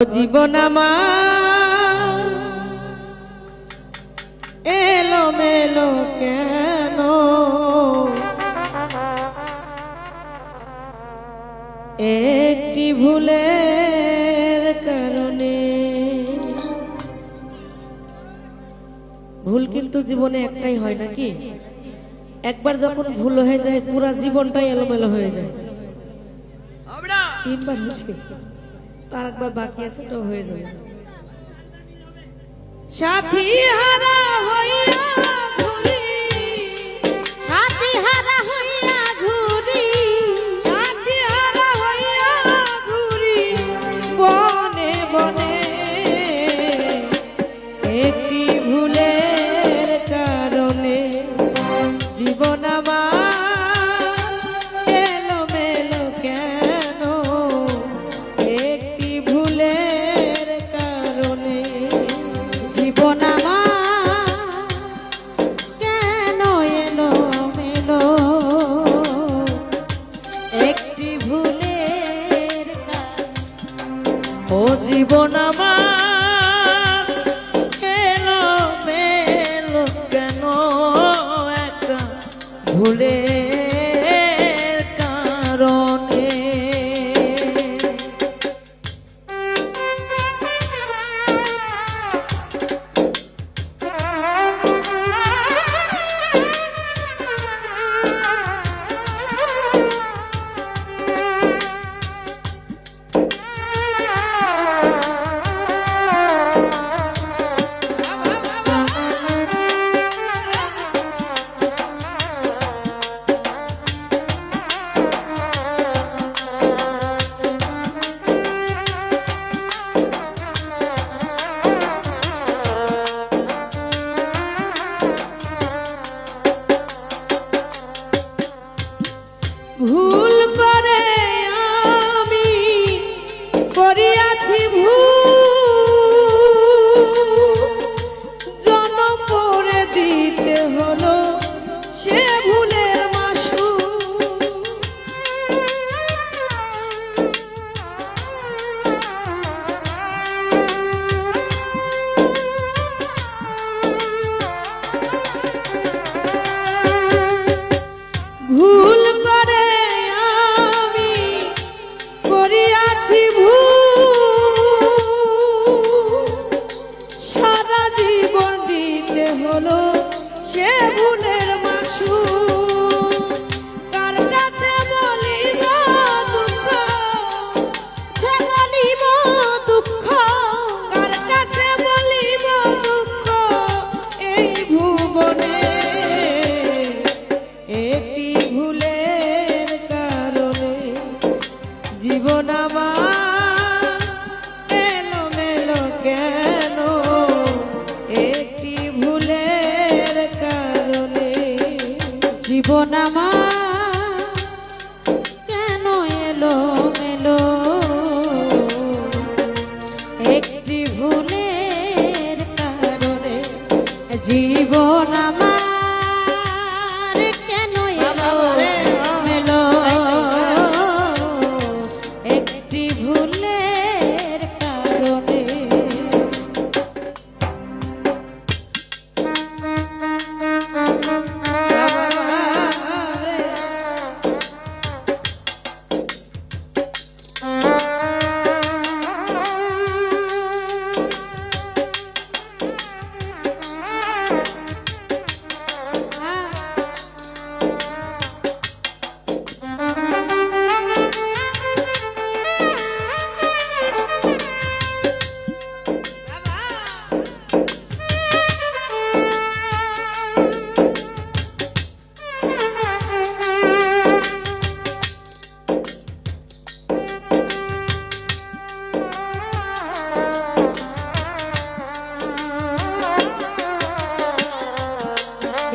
জীবন আমার এলো মেলো কেন, একটি ভুলের কারণে। ভুল কিন্তু জীবনে একটাই হয় নাকি? একবার যখন ভুল হয়ে যায় পুরা জীবনটাই এলোমেলো হয়ে যায়। তিনবার হয়েছে, তার একবার বাকি আছে, তো হয়ে যাবে। সাথী হারা হইয়া ঘুরি, সাথী হারা হইয়া ঘুরি, সাথী হারা হইয়া ঘুরি বনে বনে, একটি ভুলের কারণে জীবন আমার এলোমেলো কেন, একটি ভুলের কারণে। জীবন আমার কেন এলো মেলো, একটি ভুলের কারণে। ও জীবন আমার এলো মেলো কেন, একটা ভুলের কারণে। ভুল করে আমি করিয়াছি ভুল, জনম পড়ে দিতে হলো সে ভুলের মাসুল। ভুল করে আমি করিয়াছি ভুল, সারা জীবন দিতে হলো সে ভুলের মাসুল। কার কাছে বলিব দুঃখ, সে বলিব দুঃখ, কার কাছে বলিব দুঃখ, এই ভুবনে একটি ভুলের কারণে জীবন আমার এলোমেলো কেন, একটি ভুলের কারণে। জীবন আমার কেন এলো মেলো, একটি ভুলের কারণে। জীবন আমার কেন এলো মেলো, একটি ভুলের কারণে।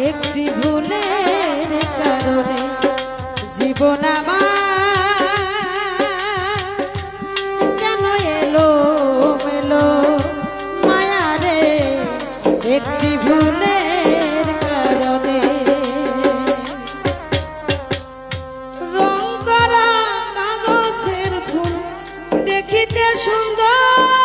একটি ভুলের কারণে জীবন আমার কেন এলো মেলো, মায়া রে একটি ভুলের কারণে। রং করা কাগজের ফুল দেখিতে সুন্দর,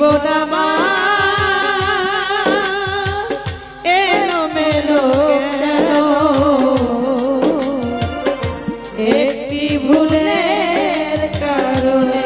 জীবন আমার এলোমেলো কেন? একটি ভুলের কারণে।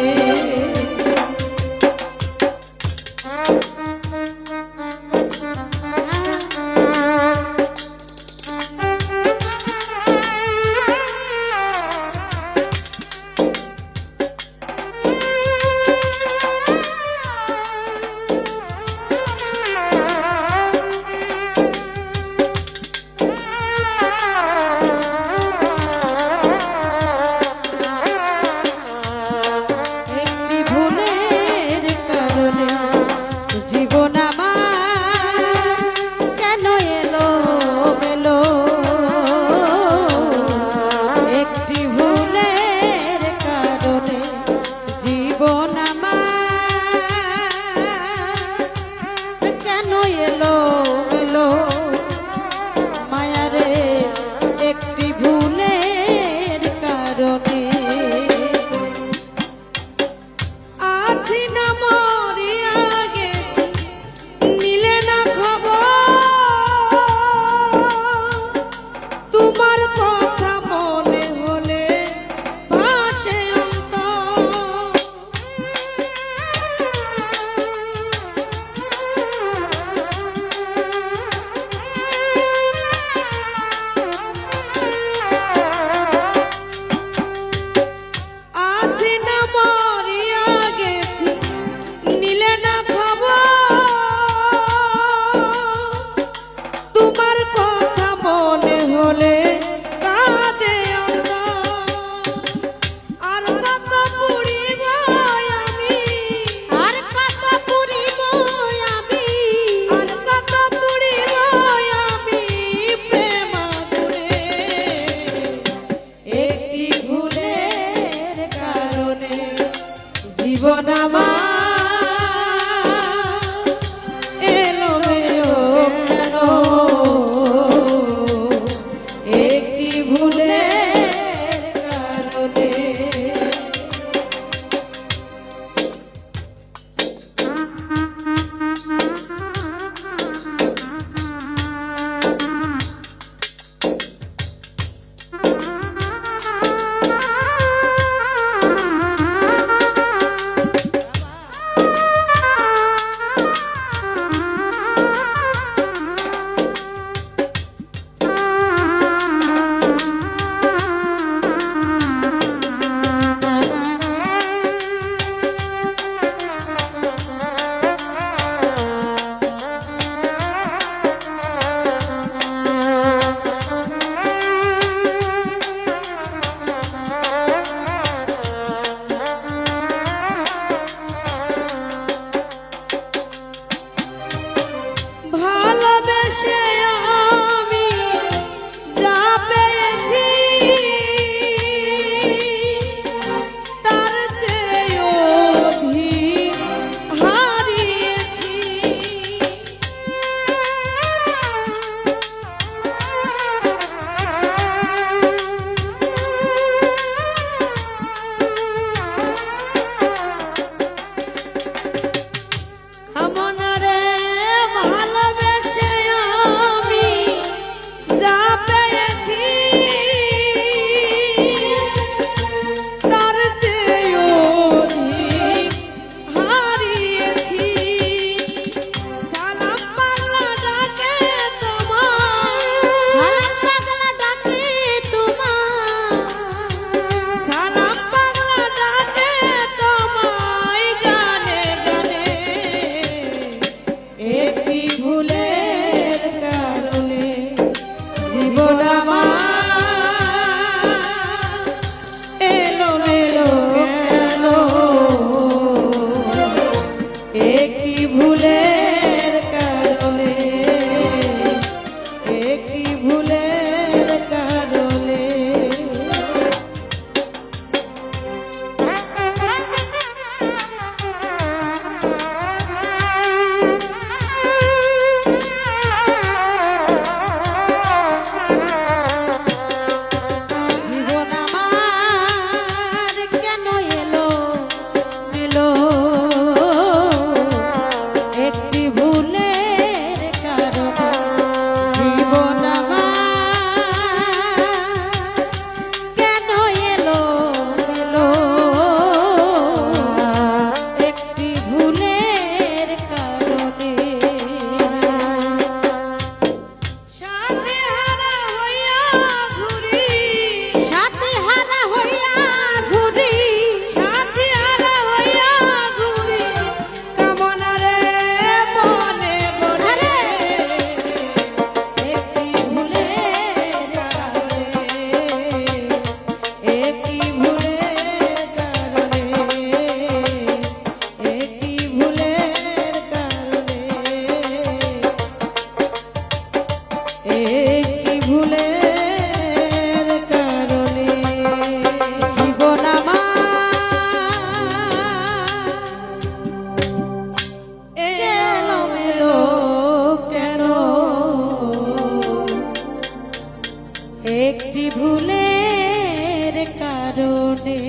একটি ভুলের কারণে।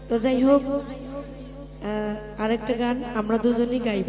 তো যাই হোক, আরেকটা গান আমরা দুজনেই গাইব।